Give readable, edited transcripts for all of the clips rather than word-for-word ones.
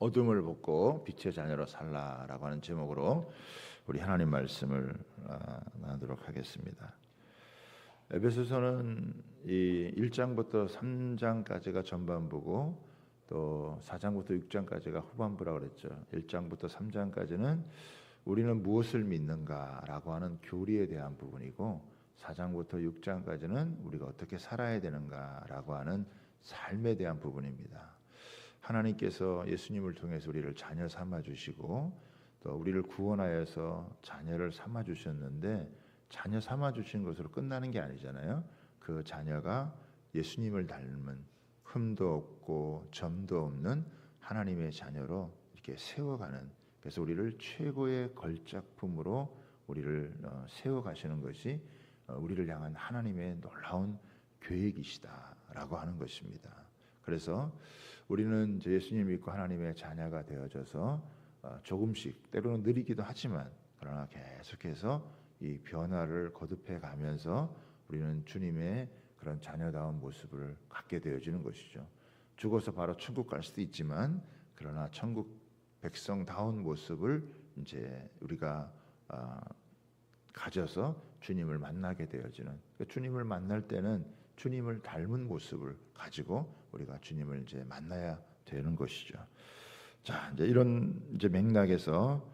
어둠을 벗고 빛의 자녀로 살라라고 하는 제목으로 우리 하나님 말씀을 나누도록 하겠습니다. 에베소서는 이 1장부터 3장까지가 전반부고 또 4장부터 6장까지가 후반부라고 그랬죠. 1장부터 3장까지는 우리는 무엇을 믿는가라고 하는 교리에 대한 부분이고 4장부터 6장까지는 우리가 어떻게 살아야 되는가라고 하는 삶에 대한 부분입니다. 하나님께서 예수님을 통해서 우리를 자녀 삼아 주시고 또 우리를 구원하여서 자녀를 삼아 주셨는데 자녀 삼아 주신 것으로 끝나는 게 아니잖아요. 그 자녀가 예수님을 닮은 흠도 없고 점도 없는 하나님의 자녀로 이렇게 세워가는, 그래서 우리를 최고의 걸작품으로 우리를 세워가시는 것이 우리를 향한 하나님의 놀라운 계획이시다라고 하는 것입니다. 그래서 우리는 이제 예수님 믿고 하나님의 자녀가 되어져서 조금씩 때로는 느리기도 하지만 그러나 계속해서 이 변화를 거듭해 가면서 우리는 주님의 그런 자녀다운 모습을 갖게 되어지는 것이죠. 죽어서 바로 천국 갈 수도 있지만 그러나 천국 백성다운 모습을 이제 우리가 가져서 주님을 만나게 되어지는, 주님을 만날 때는 주님을 닮은 모습을 가지고 우리가 주님을 이제 만나야 되는 것이죠. 자, 이제 이런 이제 맥락에서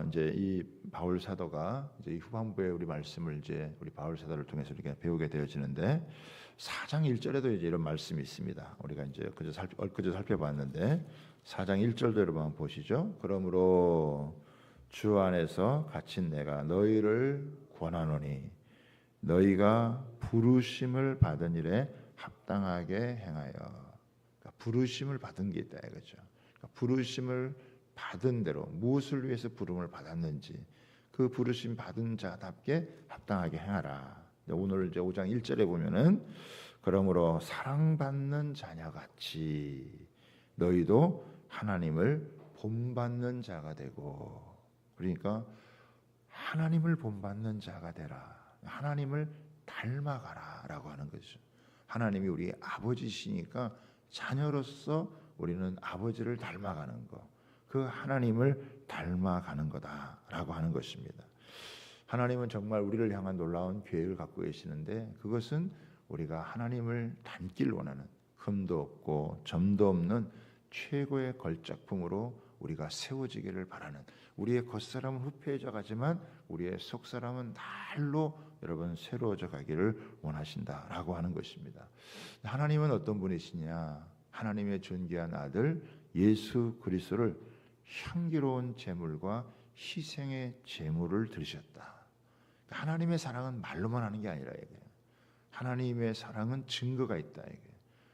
이제 이 바울 사도가 이제 이 후반부에 우리 말씀을 이제 우리 바울 사도를 통해서 우리가 배우게 되어지는데 4장 1절에도 이제 이런 말씀이 있습니다. 우리가 이제 엊그제 살펴봤는데 4장 1절대로 한번 보시죠. 그러므로 주 안에서 갇힌 내가 너희를 권하노니 너희가 부르심을 받은 일에 합당하게 행하여. 그러니까 부르심을 받은 게 있다 이거죠. 그러니까 부르심을 받은 대로 무엇을 위해서 부름을 받았는지 그 부르심 받은 자답게 합당하게 행하라. 오늘 이제 5장 1절에 보면은 그러므로 사랑받는 자녀같이 너희도 하나님을 본받는 자가 되고, 그러니까 하나님을 본받는 자가 되라. 하나님을 닮아가라라고 하는 것이죠. 하나님이 우리 아버지시니까 자녀로서 우리는 아버지를 닮아가는 것, 그 하나님을 닮아가는 거다라고 하는 것입니다. 하나님은 정말 우리를 향한 놀라운 계획을 갖고 계시는데 그것은 우리가 하나님을 닮길 원하는, 흠도 없고 점도 없는 최고의 걸작품으로 우리가 세워지기를 바라는, 우리의 겉사람은 후패해져 가지만 우리의 속사람은 날로 여러분 새로워져 가기를 원하신다라고 하는 것입니다. 하나님은 어떤 분이시냐? 하나님의 존귀한 아들 예수 그리스도를 향기로운 제물과 희생의 제물을 드리셨다. 하나님의 사랑은 말로만 하는 게 아니라 이게 하나님의 사랑은 증거가 있다. 이게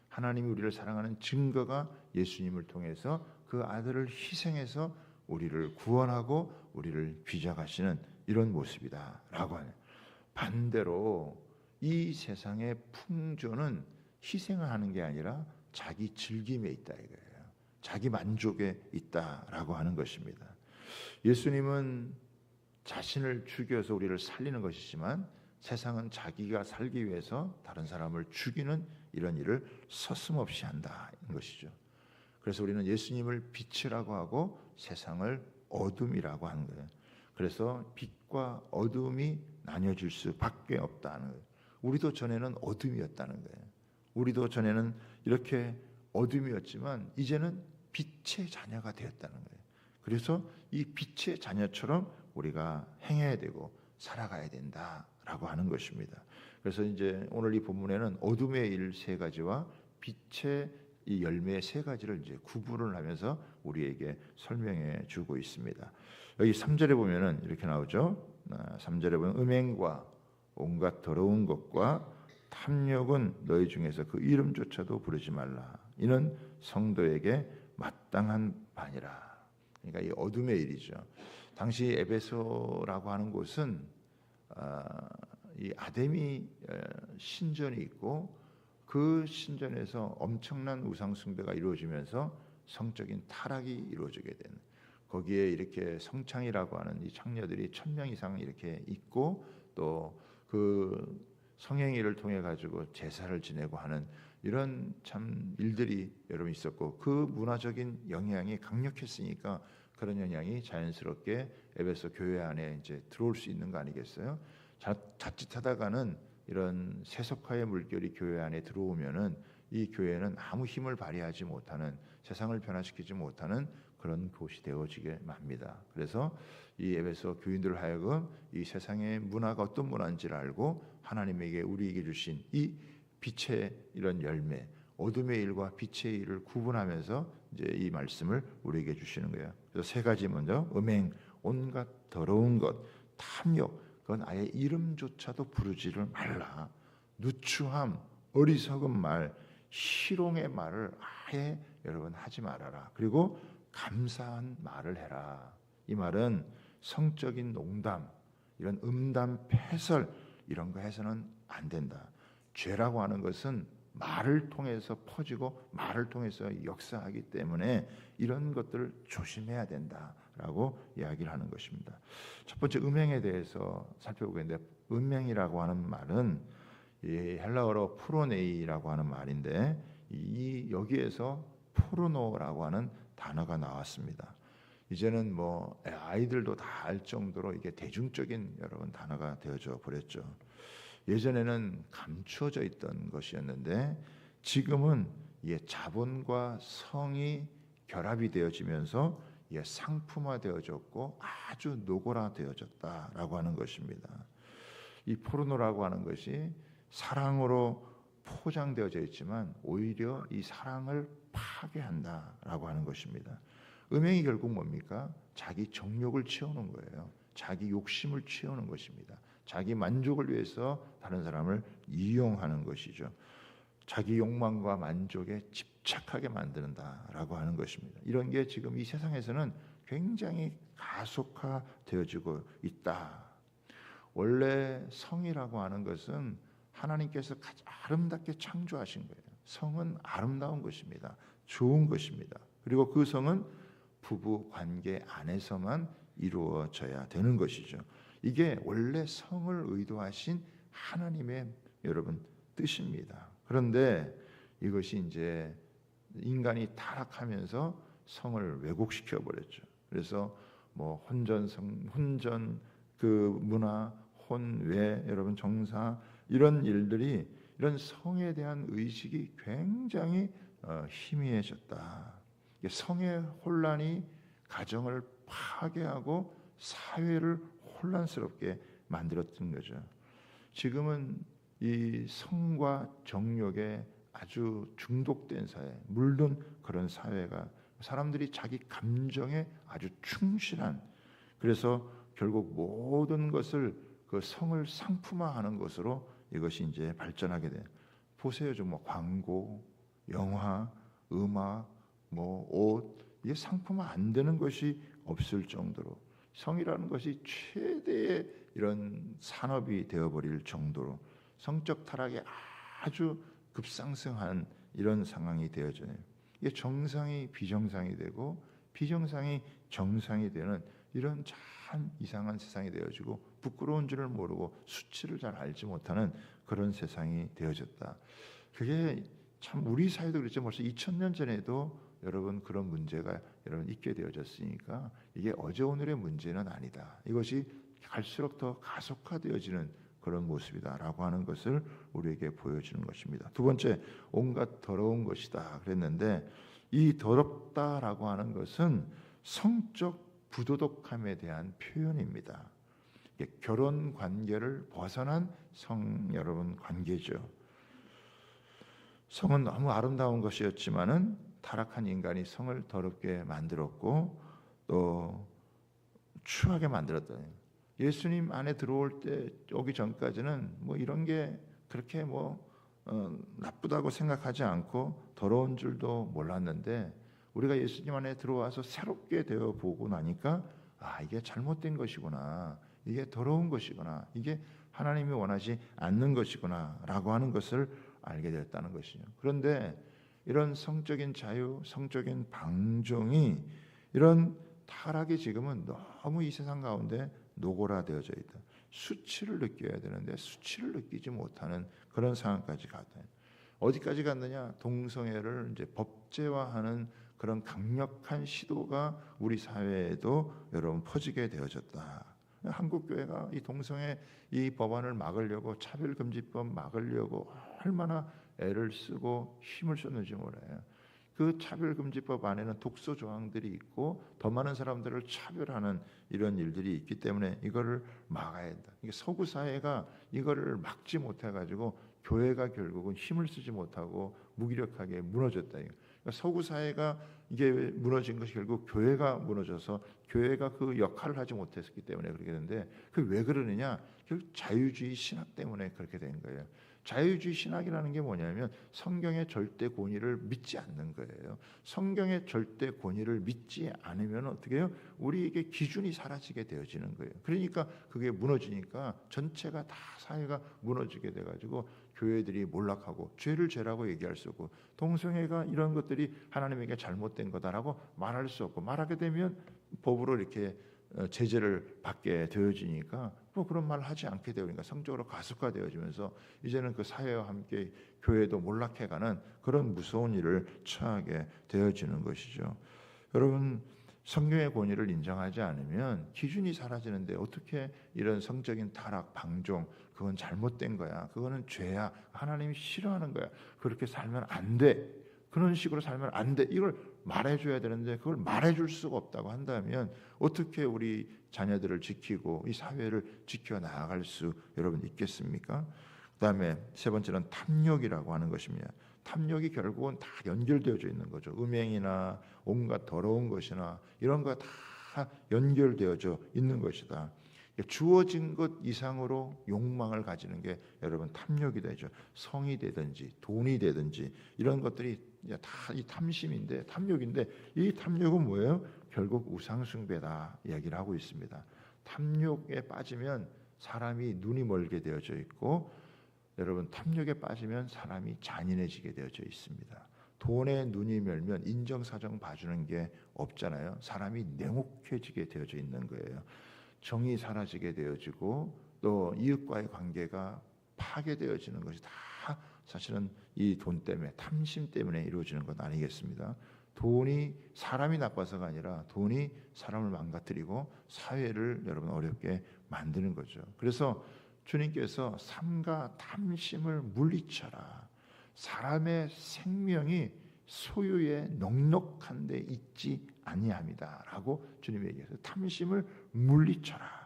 하나님이 우리를 사랑하는 증거가 예수님을 통해서 그 아들을 희생해서 우리를 구원하고 우리를 비자가시는 이런 모습이다라고 하는. 반대로 이 세상의 풍조는 희생을 하는 게 아니라 자기 즐김에 있다 이거예요. 자기 만족에 있다라고 하는 것입니다. 예수님은 자신을 죽여서 우리를 살리는 것이지만 세상은 자기가 살기 위해서 다른 사람을 죽이는 이런 일을 서슴없이 한다는 것이죠. 그래서 우리는 예수님을 빛이라고 하고 세상을 어둠이라고 하는 거예요. 그래서 빛과 어둠이 나뉘어질 수밖에 없다는 거예요. 우리도 전에는 어둠이었다는 거예요. 우리도 전에는 이렇게 어둠이었지만 이제는 빛의 자녀가 되었다는 거예요. 그래서 이 빛의 자녀처럼 우리가 행해야 되고 살아가야 된다라고 하는 것입니다. 그래서 이제 오늘 이 본문에는 어둠의 일 세 가지와 빛의 이 열매 세 가지를 이제 구분을 하면서 우리에게 설명해 주고 있습니다. 여기 3절에 보면은 이렇게 나오죠. 3절에 보면 음행과 온갖 더러운 것과 탐욕은 너희 중에서 그 이름조차도 부르지 말라. 이는 성도에게 마땅한 바니라. 그러니까 이 어둠의 일이죠. 당시 에베소라고 하는 곳은 이 아데미 신전이 있고 그 신전에서 엄청난 우상 숭배가 이루어지면서 성적인 타락이 이루어지게 되는, 거기에 이렇게 성창이라고 하는 이 창녀들이 1000명 이상 이렇게 있고 또 그 성행위를 통해 가지고 제사를 지내고 하는 이런 참 일들이 여러분 있었고 그 문화적인 영향이 강력했으니까 그런 영향이 자연스럽게 에베소 교회 안에 이제 들어올 수 있는 거 아니겠어요? 자칫하다가는 이런 세속화의 물결이 교회 안에 들어오면은 이 교회는 아무 힘을 발휘하지 못하는, 세상을 변화시키지 못하는 그런 곳이 되어지게 맙니다. 그래서 이 에베소 교인들 하여금 이 세상의 문화가 어떤 문화인지를 알고 하나님에게 우리에게 주신 이 빛의 이런 열매, 어둠의 일과 빛의 일을 구분하면서 이제 이 말씀을 우리에게 주시는 거예요. 그래서 세 가지 먼저 음행, 온갖 더러운 것, 탐욕, 그건 아예 이름조차도 부르지를 말라. 누추함, 어리석은 말, 희롱의 말을 아예 여러분 하지 말아라. 그리고 감사한 말을 해라. 이 말은 성적인 농담, 이런 음담, 패설 이런 거 해서는 안 된다. 죄라고 하는 것은 말을 통해서 퍼지고 말을 통해서 역사하기 때문에 이런 것들을 조심해야 된다라고 이야기를 하는 것입니다. 첫 번째 음행에 대해서 살펴보겠는데, 음행이라고 하는 말은 이 헬라어로 프로네이라고 하는 말인데 이 여기에서 포르노라고 하는 단어가 나왔습니다. 이제는 뭐 아이들도 다 알 정도로 이게 대중적인 여러분 단어가 되어져 버렸죠. 예전에는 감추어져 있던 것이었는데 지금은 이게 자본과 성이 결합이 되어지면서 이게 상품화되어졌고 아주 노골화되어졌다라고 하는 것입니다. 이 포르노라고 하는 것이 사랑으로 포장되어져 있지만 오히려 이 사랑을 파괴한다라고 하는 것입니다. 음행이 결국 뭡니까? 자기 정욕을 채우는 거예요. 자기 욕심을 채우는 것입니다. 자기 만족을 위해서 다른 사람을 이용하는 것이죠. 자기 욕망과 만족에 집착하게 만드는다라고 하는 것입니다. 이런 게 지금 이 세상에서는 굉장히 가속화되어지고 있다. 원래 성이라고 하는 것은 하나님께서 가장 아름답게 창조하신 거예요. 성은 아름다운 것입니다. 좋은 것입니다. 그리고 그 성은 부부 관계 안에서만 이루어져야 되는 것이죠. 이게 원래 성을 의도하신 하나님의 여러분 뜻입니다. 그런데 이것이 이제 인간이 타락하면서 성을 왜곡시켜 버렸죠. 그래서 뭐 혼전 그 문화, 혼외 여러분 정사 이런 일들이 이런 성에 대한 의식이 굉장히 희미해졌다. 성의 혼란이 가정을 파괴하고 사회를 혼란스럽게 만들었던 거죠. 지금은 이 성과 정욕에 아주 중독된 사회, 물든 그런 사회가 사람들이 자기 감정에 아주 충실한, 그래서 결국 모든 것을 그 성을 상품화하는 것으로 이것이 이제 발전하게 돼. 보세요, 좀 뭐 광고, 영화, 음악, 뭐 옷, 이게 상품화 안 되는 것이 없을 정도로 성이라는 것이 최대의 이런 산업이 되어버릴 정도로 성적 타락이 아주 급상승한 이런 상황이 되어져요. 이게 정상이 비정상이 되고 비정상이 정상이 되는 이런 참 이상한 세상이 되어지고 부끄러운 줄을 모르고 수치를 잘 알지 못하는 그런 세상이 되어졌다. 그게 참 우리 사회도 그렇죠. 벌써 2000년 전에도 여러분 그런 문제가 여러분 있게 되어졌으니까 이게 어제 오늘의 문제는 아니다. 이것이 갈수록 더 가속화되어지는 그런 모습이다라고 하는 것을 우리에게 보여주는 것입니다. 두 번째, 온갖 더러운 것이다 그랬는데 이 더럽다라고 하는 것은 성적 부도덕함에 대한 표현입니다. 결혼 관계를 벗어난 성 여러분 관계죠. 성은 너무 아름다운 것이었지만은 타락한 인간이 성을 더럽게 만들었고 또 추하게 만들었다. 예수님 안에 들어올 때 오기 전까지는 뭐 이런 게 그렇게 나쁘다고 생각하지 않고 더러운 줄도 몰랐는데 우리가 예수님 안에 들어와서 새롭게 되어 보고 나니까 이게 잘못된 것이구나, 이게 더러운 것이구나, 이게 하나님이 원하지 않는 것이구나라고 하는 것을 알게 됐다는 것이죠. 그런데 이런 성적인 자유, 성적인 방종이 이런 타락이 지금은 너무 이 세상 가운데 노골화되어져 있다. 수치를 느껴야 되는데 수치를 느끼지 못하는 그런 상황까지 가다. 어디까지 갔느냐? 동성애를 이제 법제화하는 그런 강력한 시도가 우리 사회에도 여러분 퍼지게 되어졌다. 한국 교회가 이 동성애 이 법안을 막으려고, 차별금지법 막으려고 얼마나 애를 쓰고 힘을 썼는지 몰라요. 그 차별금지법 안에는 독소 조항들이 있고 더 많은 사람들을 차별하는 이런 일들이 있기 때문에 이거를 막아야 된다. 이게 서구 사회가 이거를 막지 못해가지고 교회가 결국은 힘을 쓰지 못하고 무기력하게 무너졌다. 그러니까 서구 사회가 이게 무너진 것이 결국 교회가 무너져서 교회가 그 역할을 하지 못했기 때문에 그렇게 되는데, 그 왜 그러느냐? 결국 자유주의 신학 때문에 그렇게 된 거예요. 자유주의 신학이라는 게 뭐냐면 성경의 절대 권위를 믿지 않는 거예요. 성경의 절대 권위를 믿지 않으면 어떻게 해요? 우리에게 기준이 사라지게 되어지는 거예요. 그러니까 그게 무너지니까 전체가 다 사회가 무너지게 돼가지고 교회들이 몰락하고 죄를 죄라고 얘기할 수 없고, 동성애가 이런 것들이 하나님에게 잘못된 거다라고 말할 수 없고, 말하게 되면 법으로 이렇게 제재를 받게 되어지니까 뭐 그런 말을 하지 않게 되니까 성적으로 가속화되어지면서 이제는 그 사회와 함께 교회도 몰락해가는 그런 무서운 일을 처하게 되어지는 것이죠. 여러분, 성경의 권위를 인정하지 않으면 기준이 사라지는데 어떻게 이런 성적인 타락, 방종, 그건 잘못된 거야, 그거는 죄야, 하나님이 싫어하는 거야, 그렇게 살면 안 돼, 그런 식으로 살면 안 돼, 이걸 말해줘야 되는데 그걸 말해줄 수가 없다고 한다면 어떻게 우리 자녀들을 지키고 이 사회를 지켜 나아갈 수 여러분 있겠습니까? 그다음에 세 번째는 탐욕이라고 하는 것입니다. 탐욕이 결국은 다 연결되어져 있는 거죠. 음행이나 온갖 더러운 것이나 이런 거 다 연결되어져 있는 것이다. 주어진 것 이상으로 욕망을 가지는 게 여러분 탐욕이 되죠. 성이 되든지 돈이 되든지 이런 것들이 다 이 탐심인데, 탐욕인데, 이 탐욕은 뭐예요? 결국 우상숭배다 이야기를 하고 있습니다. 탐욕에 빠지면 사람이 눈이 멀게 되어져 있고, 여러분 탐욕에 빠지면 사람이 잔인해지게 되어져 있습니다. 돈에 눈이 멀면 인정사정 봐주는 게 없잖아요. 사람이 냉혹해지게 되어져 있는 거예요. 정이 사라지게 되어지고 또 이웃과의 관계가 파괴되어지는 것이 다 사실은 이 돈 때문에, 탐심 때문에 이루어지는 것 아니겠습니까? 돈이 사람이 나빠서가 아니라 돈이 사람을 망가뜨리고 사회를 여러분 어렵게 만드는 거죠. 그래서 주님께서 삼가 탐심을 물리쳐라. 사람의 생명이 소유에 넉넉한 데 있지 아니함이다라고 주님이 얘기해서 탐심을 물리쳐라.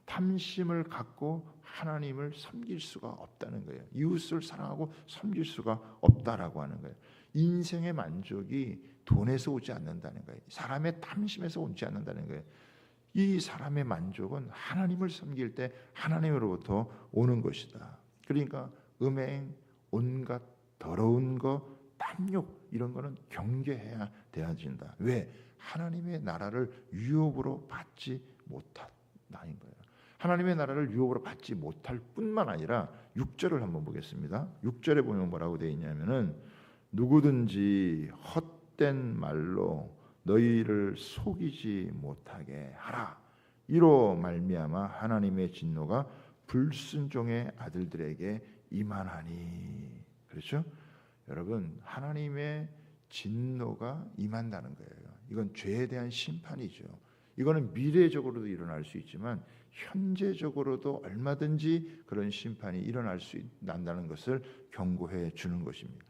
탐심을 갖고 하나님을 섬길 수가 없다는 거예요. 이웃을 사랑하고 섬길 수가 없다라고 하는 거예요. 인생의 만족이 돈에서 오지 않는다는 거예요. 사람의 탐심에서 오지 않는다는 거예요. 이 사람의 만족은 하나님을 섬길 때 하나님으로부터 오는 것이다. 그러니까 음행, 온갖 더러운 거, 탐욕 이런 거는 경계해야 되어진다. 왜? 하나님의 나라를 유업으로 받지 못한다는 거예요. 하나님의 나라를 유업으로 받지 못할 뿐만 아니라 6절을 한번 보겠습니다. 6절에 보면 뭐라고 되어 있냐면은 누구든지 헛된 말로 너희를 속이지 못하게 하라. 이로 말미암아 하나님의 진노가 불순종의 아들들에게 임하나니. 그렇죠? 여러분, 하나님의 진노가 임한다는 거예요. 이건 죄에 대한 심판이죠. 이거는 미래적으로도 일어날 수 있지만 현재적으로도 얼마든지 그런 심판이 일어날 수 난다는 것을 경고해 주는 것입니다.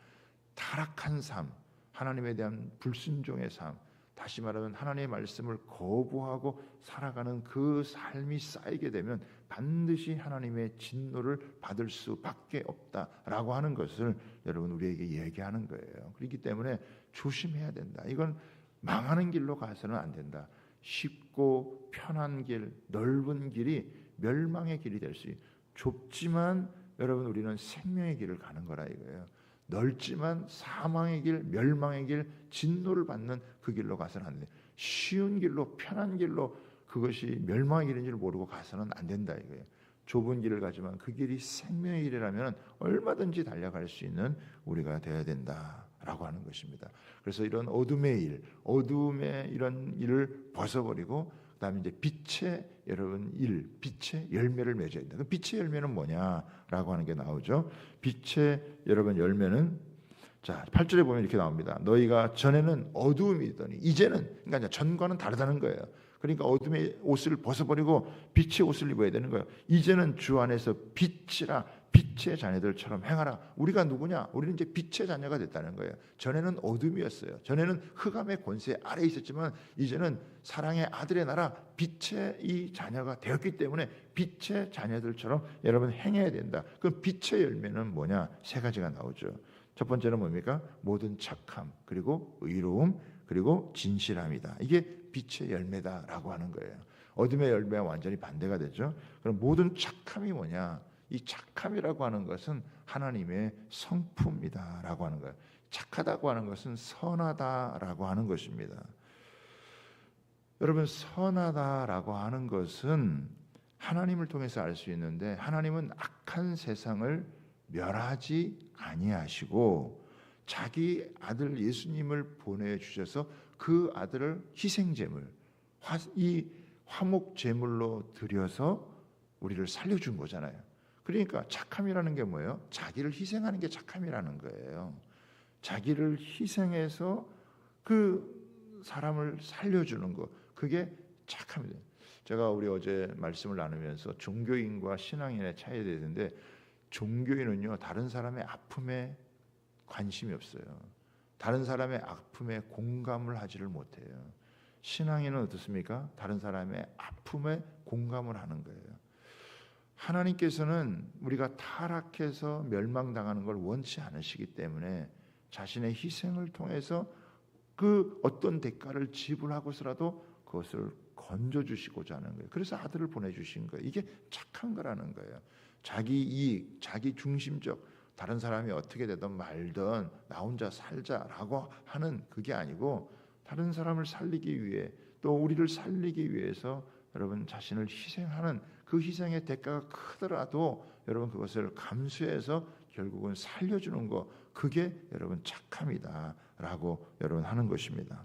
타락한 삶, 하나님에 대한 불순종의 삶, 다시 말하면 하나님의 말씀을 거부하고 살아가는 그 삶이 쌓이게 되면 반드시 하나님의 진노를 받을 수밖에 없다라고 하는 것을 여러분 우리에게 얘기하는 거예요. 그렇기 때문에 조심해야 된다. 이건 망하는 길로 가서는 안 된다. 쉽고 편한 길, 넓은 길이 멸망의 길이 될 수 있어요. 좁지만 여러분 우리는 생명의 길을 가는 거라 이거예요. 넓지만 사망의 길, 멸망의 길, 진노를 받는 그 길로 가서는 안 돼. 쉬운 길로, 편한 길로 그것이 멸망의 길인 줄 모르고 가서는 안 된다 이거예요. 좁은 길을 가지만 그 길이 생명의 길이라면 얼마든지 달려갈 수 있는 우리가 되어야 된다라고 하는 것입니다. 그래서 이런 어둠의 일, 어둠의 이런 일을 벗어버리고 그다음에 이제 빛의 여러분 빛의 열매를 맺어야 된다. 그 빛의 열매는 뭐냐라고 하는 게 나오죠. 빛의 여러분 열매는 자 8절에 보면 이렇게 나옵니다. 너희가 전에는 어두움이더니 이제는 그러니까 전과는 다르다는 거예요. 그러니까 어둠의 옷을 벗어버리고 빛의 옷을 입어야 되는 거예요. 이제는 주 안에서 빛이라 빛의 자녀들처럼 행하라. 우리가 누구냐? 우리는 이제 빛의 자녀가 됐다는 거예요. 전에는 어둠이었어요. 전에는 흑암의 권세 아래에 있었지만 이제는 사랑의 아들의 나라 빛의 이 자녀가 되었기 때문에 빛의 자녀들처럼 여러분 행해야 된다. 그 빛의 열매는 뭐냐? 세 가지가 나오죠. 첫 번째는 뭡니까? 모든 착함, 그리고 의로움, 그리고 진실함이다. 이게 빛의 열매다라고 하는 거예요. 어둠의 열매와 완전히 반대가 되죠. 그럼 모든 착함이 뭐냐? 이 착함이라고 하는 것은 하나님의 성품이다라고 하는 거예요. 착하다고 하는 것은 선하다라고 하는 것입니다. 여러분 선하다라고 하는 것은 하나님을 통해서 알 수 있는데 하나님은 악한 세상을 멸하지 아니하시고 자기 아들 예수님을 보내주셔서 그 아들을 희생제물 이 화목제물로 드려서 우리를 살려준 거잖아요. 그러니까 착함이라는 게 뭐예요? 자기를 희생하는 게 착함이라는 거예요. 자기를 희생해서 그 사람을 살려주는 거 그게 착함이에요. 제가 우리 어제 말씀을 나누면서 종교인과 신앙인의 차이에 대해서인데 종교인은요 다른 사람의 아픔에 관심이 없어요. 다른 사람의 아픔에 공감을 하지를 못해요. 신앙인은 어떻습니까? 다른 사람의 아픔에 공감을 하는 거예요. 하나님께서는 우리가 타락해서 멸망당하는 걸 원치 않으시기 때문에 자신의 희생을 통해서 그 어떤 대가를 지불하고서라도 그것을 건져주시고자 하는 거예요. 그래서 아들을 보내주신 거예요. 이게 착한 거라는 거예요. 자기 이익, 자기 중심적 다른 사람이 어떻게 되든 말든 나 혼자 살자라고 하는 그게 아니고 다른 사람을 살리기 위해 또 우리를 살리기 위해서 여러분 자신을 희생하는 그 희생의 대가가 크더라도 여러분 그것을 감수해서 결국은 살려주는 거 그게 여러분 착함이다라고 여러분 하는 것입니다.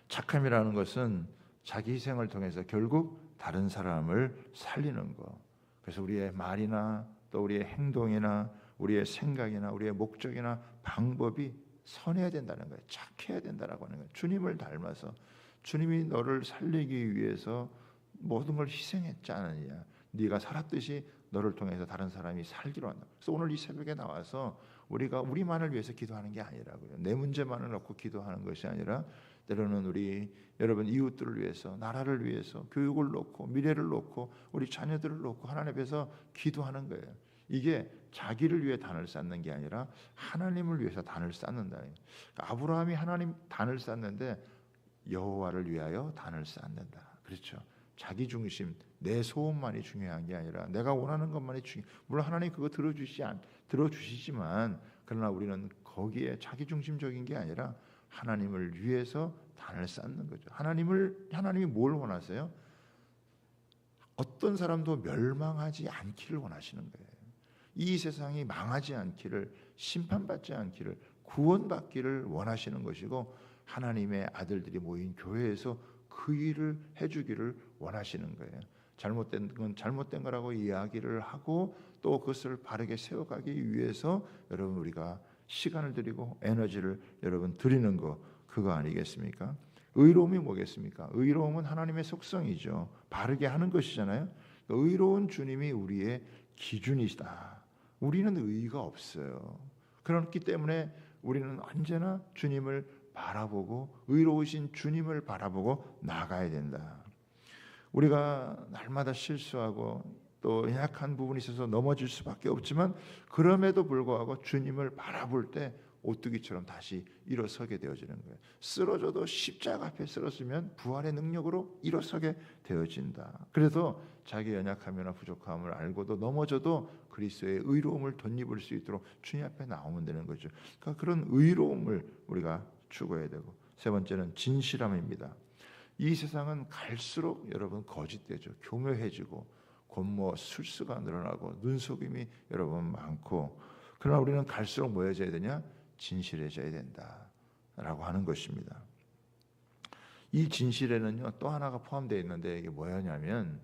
착함이라는 것은 자기 희생을 통해서 결국 다른 사람을 살리는 거. 그래서 우리의 말이나 또 우리의 행동이나 우리의 생각이나 우리의 목적이나 방법이 선해야 된다는 거예요. 착해야 된다라고 하는 거예요. 주님을 닮아서 주님이 너를 살리기 위해서 모든 걸 희생했지 않느냐. 네가 살았듯이 너를 통해서 다른 사람이 살기로 한다. 그래서 오늘 이 새벽에 나와서 우리가 우리만을 위해서 기도하는 게 아니라고요. 내 문제만을 놓고 기도하는 것이 아니라 때로는 우리 여러분 이웃들을 위해서 나라를 위해서 교육을 놓고 미래를 놓고 우리 자녀들을 놓고 하나님 앞에서 기도하는 거예요. 이게 자기를 위해 단을 쌓는 게 아니라 하나님을 위해서 단을 쌓는다. 아브라함이 하나님 단을 쌓는데 여호와를 위하여 단을 쌓는다. 그렇죠. 자기 중심, 내 소원만이 중요한 게 아니라 내가 원하는 것만이 중요. 물론 하나님 그거 들어주시지만 그러나 우리는 거기에 자기 중심적인 게 아니라 하나님을 위해서 단을 쌓는 거죠. 하나님이 뭘 원하세요? 어떤 사람도 멸망하지 않기를 원하시는 거예요. 이 세상이 망하지 않기를, 심판받지 않기를, 구원받기를 원하시는 것이고 하나님의 아들들이 모인 교회에서 그 일을 해주기를 원하시는 거예요. 잘못된 건 잘못된 거라고 이야기를 하고 또 그것을 바르게 세워가기 위해서 여러분 우리가 시간을 드리고 에너지를 여러분 드리는 거 그거 아니겠습니까? 의로움이 뭐겠습니까? 의로움은 하나님의 속성이죠. 바르게 하는 것이잖아요. 의로운 주님이 우리의 기준이시다. 우리는 의의가 없어요. 그렇기 때문에 우리는 언제나 주님을 바라보고 의로우신 주님을 바라보고 나가야 된다. 우리가 날마다 실수하고 또 약한 부분이 있어서 넘어질 수밖에 없지만 그럼에도 불구하고 주님을 바라볼 때 오뚜기처럼 다시 일어서게 되어지는 거예요. 쓰러져도 십자가 앞에 쓰러지면 부활의 능력으로 일어서게 되어진다. 그래서 자기 연약함이나 부족함을 알고도 넘어져도 그리스도의 의로움을 덧입을 수 있도록 주님 앞에 나오면 되는 거죠. 그러니까 그런 의로움을 우리가 추구해야 되고 세 번째는 진실함입니다. 이 세상은 갈수록 여러분 거짓되죠. 교묘해지고 곧뭐 술수가 늘어나고 눈속임이 여러분 많고 그러나 우리는 갈수록 뭐해져야 되냐? 진실해져야 된다라고 하는 것입니다. 이 진실에는요 또 하나가 포함되어 있는데 이게 뭐냐면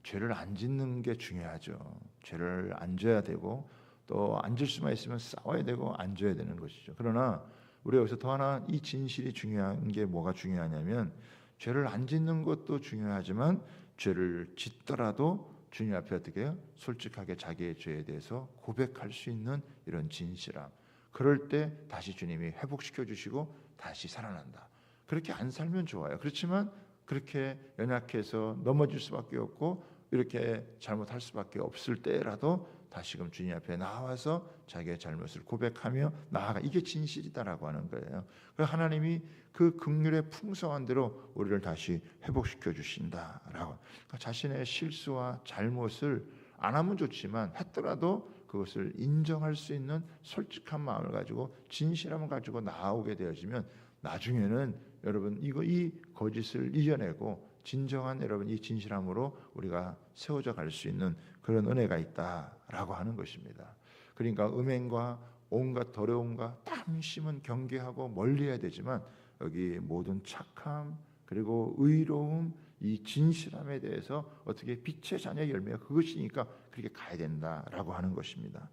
죄를 안 짓는 게 중요하죠. 죄를 안 져야 되고 또 안 질 수만 있으면 싸워야 되고 안 져야 되는 것이죠. 그러나 우리가 여기서 더 하나 이 진실이 중요한 게 뭐가 중요하냐면 죄를 안 짓는 것도 중요하지만 죄를 짓더라도 주님 앞에 어떻게 해요? 솔직하게 자기의 죄에 대해서 고백할 수 있는 이런 진실함. 그럴 때 다시 주님이 회복시켜 주시고 다시 살아난다. 그렇게 안 살면 좋아요. 그렇지만 그렇게 연약해서 넘어질 수밖에 없고 이렇게 잘못할 수밖에 없을 때라도 다시금 주님 앞에 나와서 자기의 잘못을 고백하며 나아가, 이게 진실이다라고 하는 거예요. 그래서 하나님이 그 긍휼의 풍성한 대로 우리를 다시 회복시켜 주신다라고. 그러니까 자신의 실수와 잘못을 안 하면 좋지만 했더라도 그것을 인정할 수 있는 솔직한 마음을 가지고 진실함을 가지고 나오게 되어지면 나중에는 여러분 이 거짓을 이겨내고 진정한 여러분 이 진실함으로 우리가 세워져 갈 수 있는 그런 은혜가 있다라고 하는 것입니다. 그러니까 음행과 온갖 더러움과 탐심은 경계하고 멀리해야 되지만 여기 모든 착함 그리고 의로움 이 진실함에 대해서 어떻게 빛의 자녀의 열매가 그것이니까 그렇게 가야 된다라고 하는 것입니다.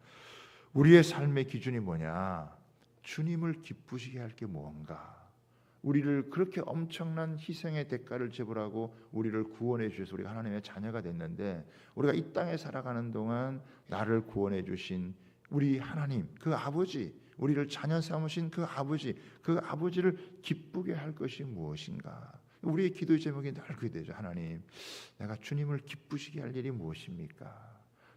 우리의 삶의 기준이 뭐냐? 주님을 기쁘시게 할 게 뭔가? 우리를 그렇게 엄청난 희생의 대가를 지불하고 우리를 구원해 주셔서 우리가 하나님의 자녀가 됐는데 우리가 이 땅에 살아가는 동안 나를 구원해 주신 우리 하나님 그 아버지, 우리를 자녀 삼으신 그 아버지를 기쁘게 할 것이 무엇인가? 우리의 기도의 제목이 늘 그게 되죠. 하나님, 내가 주님을 기쁘시게 할 일이 무엇입니까?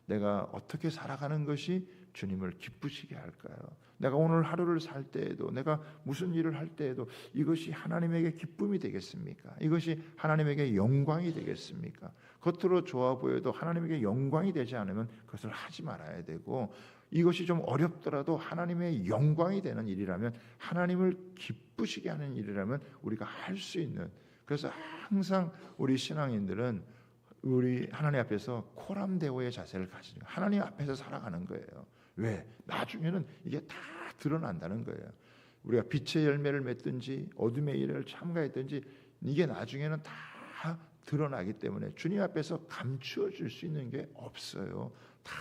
내가 어떻게 살아가는 것이 주님을 기쁘시게 할까요? 내가 오늘 하루를 살 때에도 내가 무슨 일을 할 때에도 이것이 하나님에게 기쁨이 되겠습니까? 이것이 하나님에게 영광이 되겠습니까? 겉으로 좋아 보여도 하나님에게 영광이 되지 않으면 그것을 하지 말아야 되고 이것이 좀 어렵더라도 하나님의 영광이 되는 일이라면 하나님을 기쁘시게 하는 일이라면 우리가 할 수 있는, 그래서 항상 우리 신앙인들은 우리 하나님 앞에서 코람데오의 자세를 가지고 하나님 앞에서 살아가는 거예요. 왜? 나중에는 이게 다 드러난다는 거예요. 우리가 빛의 열매를 맺든지 어둠의 일을 참가했든지 이게 나중에는 다 드러나기 때문에 주님 앞에서 감추어질 수 있는 게 없어요. 다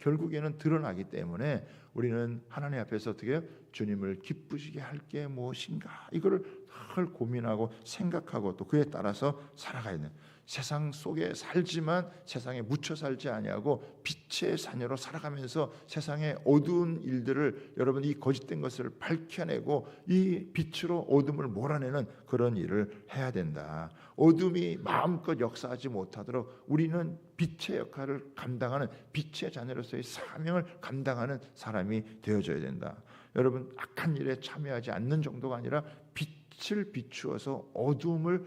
결국에는 드러나기 때문에 우리는 하나님 앞에서 어떻게 해요? 주님을 기쁘시게 할 게 무엇인가? 이거를 늘 고민하고 생각하고 또 그에 따라서 살아가야 돼요. 세상 속에 살지만 세상에 묻혀 살지 아니하고 빛의 자녀로 살아가면서 세상의 어두운 일들을 여러분 이 거짓된 것을 밝혀내고 이 빛으로 어둠을 몰아내는 그런 일을 해야 된다. 어둠이 마음껏 역사하지 못하도록 우리는 빛의 역할을 감당하는 빛의 자녀로서의 사명을 감당하는 사람이 되어져야 된다. 여러분 악한 일에 참여하지 않는 정도가 아니라 빛을 비추어서 어둠을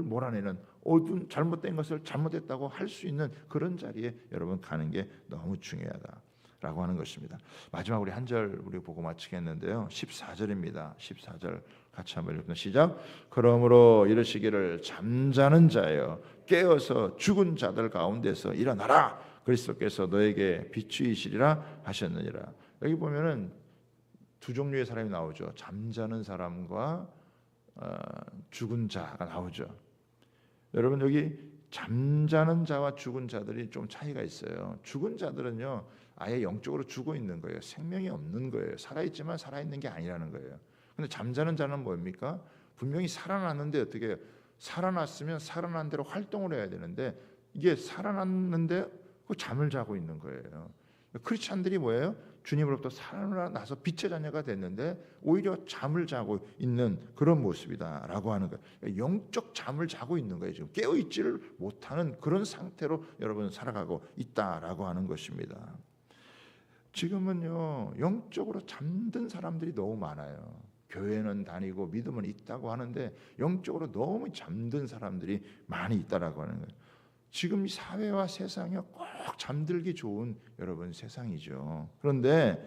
몰아내는 어두운 잘못된 것을 잘못했다고 할 수 있는 그런 자리에 여러분 가는 게 너무 중요하다라고 하는 것입니다. 마지막 우리 한 절 우리 보고 마치겠는데요. 14절입니다. 14절 같이 한번 읽습니다. 시작. 그러므로 이르시기를 잠자는 자여 깨어서 죽은 자들 가운데서 일어나라. 그리스도께서 너에게 빛이시리라 하셨느니라. 여기 보면은 두 종류의 사람이 나오죠. 잠자는 사람과 죽은 자가 나오죠. 여러분 여기 잠자는 자와 죽은 자들이 좀 차이가 있어요. 죽은 자들은요 아예 영적으로 죽어 있는 거예요. 생명이 없는 거예요. 살아있지만 살아있는 게 아니라는 거예요. 근데 잠자는 자는 뭡니까? 분명히 살아났는데 어떻게 해요? 살아났으면 살아난 대로 활동을 해야 되는데 이게 살아났는데 그 잠을 자고 있는 거예요. 크리스찬들이 뭐예요? 주님으로부터 살아나서 빛의 자녀가 됐는데 오히려 잠을 자고 있는 그런 모습이다라고 하는 거예요. 영적 잠을 자고 있는 거예요. 지금 깨어있지를 못하는 그런 상태로 여러분 살아가고 있다라고 하는 것입니다. 지금은요 영적으로 잠든 사람들이 너무 많아요. 교회는 다니고 믿음은 있다고 하는데 영적으로 너무 잠든 사람들이 많이 있다라고 하는 거예요. 지금 이 사회와 세상이 꼭 잠들기 좋은 여러분 세상이죠. 그런데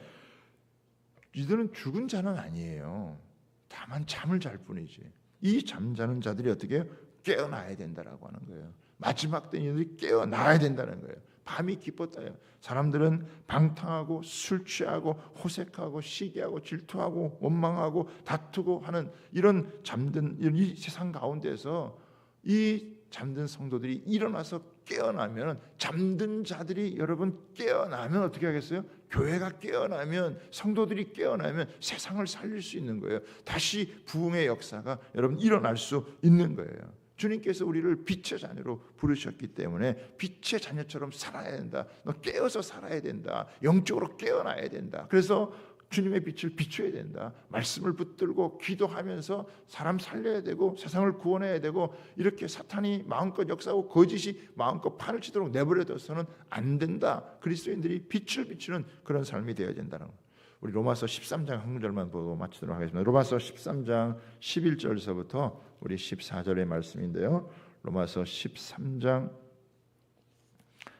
이들은 죽은 자는 아니에요. 다만 잠을 잘 뿐이지. 이 잠자는 자들이 어떻게 해요? 깨어나야 된다라고 하는 거예요. 마지막 때는 이들이 깨어나야 된다는 거예요. 밤이 깊었다. 사람들은 방탕하고 술 취하고 호색하고 시기하고 질투하고 원망하고 다투고 하는 이런 잠든 이 세상 가운데서 이 잠든 성도들이 일어나서 깨어나면, 잠든 자들이 여러분 깨어나면 어떻게 하겠어요? 교회가 깨어나면, 성도들이 깨어나면 세상을 살릴 수 있는 거예요. 다시 부흥의 역사가 여러분 일어날 수 있는 거예요. 주님께서 우리를 빛의 자녀로 부르셨기 때문에 빛의 자녀처럼 살아야 된다. 너 깨어서 살아야 된다. 영적으로 깨어나야 된다. 그래서 주님의 빛을 비춰야 된다. 말씀을 붙들고 기도하면서 사람 살려야 되고 세상을 구원해야 되고, 이렇게 사탄이 마음껏 역사하고 거짓이 마음껏 판을 치도록 내버려둬서는 안 된다. 그리스도인들이 빛을 비추는 그런 삶이 되어야 된다는 거예요. 우리 로마서 13장 한 구절만 보고 마치도록 하겠습니다. 로마서 13장 11절서부터 우리 14절의 말씀인데요. 로마서 13장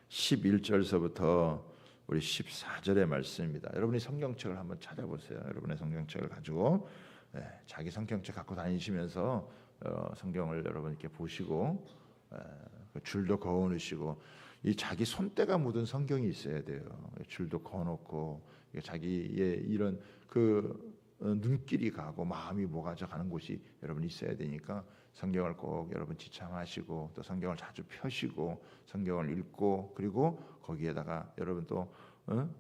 11절서부터 우리 14절의 말씀입니다. 여러분이 성경책을 한번 찾아보세요. 여러분의 성경책을 가지고 자기 성경책 갖고 다니시면서 성경을 여러분 이렇게 보시고 그 줄도 그어놓으시고, 이 자기 손때가 묻은 성경이 있어야 돼요. 줄도 그어놓고 자기의 이런 그 눈길이 가고 마음이 모아져 가는 곳이 여러분 있어야 되니까 성경을 꼭 여러분 지참하시고 또 성경을 자주 펴시고 성경을 읽고, 그리고 거기에다가 여러분 또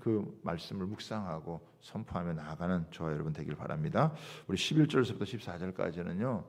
그 말씀을 묵상하고 선포하며 나아가는 저와 여러분 되길 바랍니다. 우리 11절부터 14절까지는요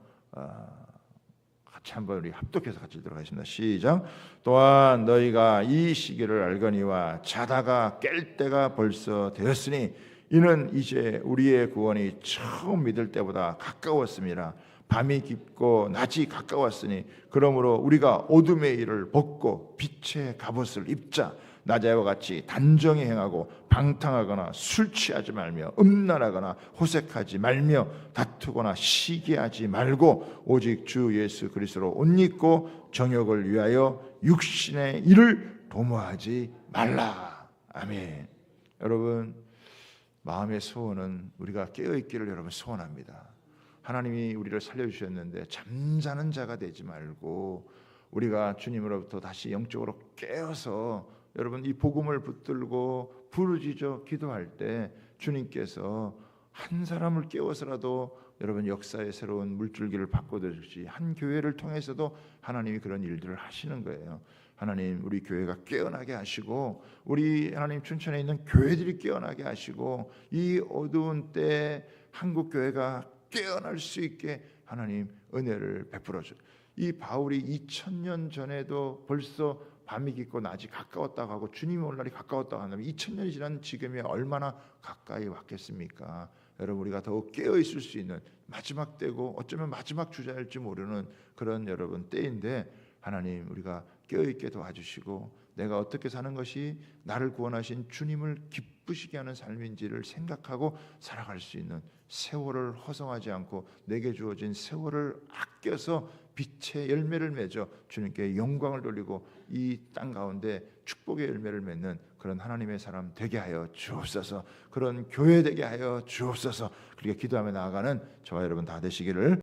같이 한번 우리 합독해서 같이 읽도록 하겠습니다. 시작. 또한 너희가 이 시기를 알거니와 자다가 깰 때가 벌써 되었으니 이는 이제 우리의 구원이 처음 믿을 때보다 가까웠습니다. 밤이 깊고 낮이 가까웠으니 그러므로 우리가 어둠의 일을 벗고 빛의 갑옷을 입자. 낮에와 같이 단정히 행하고 방탕하거나 술 취하지 말며 음란하거나 호색하지 말며 다투거나 시기하지 말고 오직 주 예수 그리스도로 옷 입고 정욕을 위하여 육신의 일을 도모하지 말라. 아멘. 여러분, 마음의 소원은 우리가 깨어있기를 여러분 소원합니다. 하나님이 우리를 살려주셨는데 잠자는 자가 되지 말고 우리가 주님으로부터 다시 영적으로 깨어서 여러분 이 복음을 붙들고 부르짖어 기도할 때 주님께서 한 사람을 깨워서라도 여러분 역사의 새로운 물줄기를 바꿔드릴지, 한 교회를 통해서도 하나님이 그런 일들을 하시는 거예요. 하나님 우리 교회가 깨어나게 하시고 우리 하나님 춘천에 있는 교회들이 깨어나게 하시고 이 어두운 때에 한국 교회가 깨어날 수 있게 하나님 은혜를 베풀어 줘요. 이 바울이 2000년 전에도 벌써 밤이 깊고 낮이 가까웠다고 하고 주님의 올 날이 가까웠다고 한다면 2000년이 지난 지금이 얼마나 가까이 왔겠습니까? 여러분 우리가 더욱 깨어 있을 수 있는 마지막 때고 어쩌면 마지막 주자일지 모르는 그런 여러분 때인데, 하나님 우리가 깨어 있게 도와주시고 내가 어떻게 사는 것이 나를 구원하신 주님을 기쁘시게 하는 삶인지를 생각하고 살아갈 수 있는, 세월을 허송하지 않고 내게 주어진 세월을 아껴서 빛의 열매를 맺어 주님께 영광을 돌리고 이 땅 가운데 축복의 열매를 맺는 그런 하나님의 사람 되게 하여 주옵소서. 그런 교회 되게 하여 주옵소서. 그렇게 기도하며 나아가는 저와 여러분 다 되시기를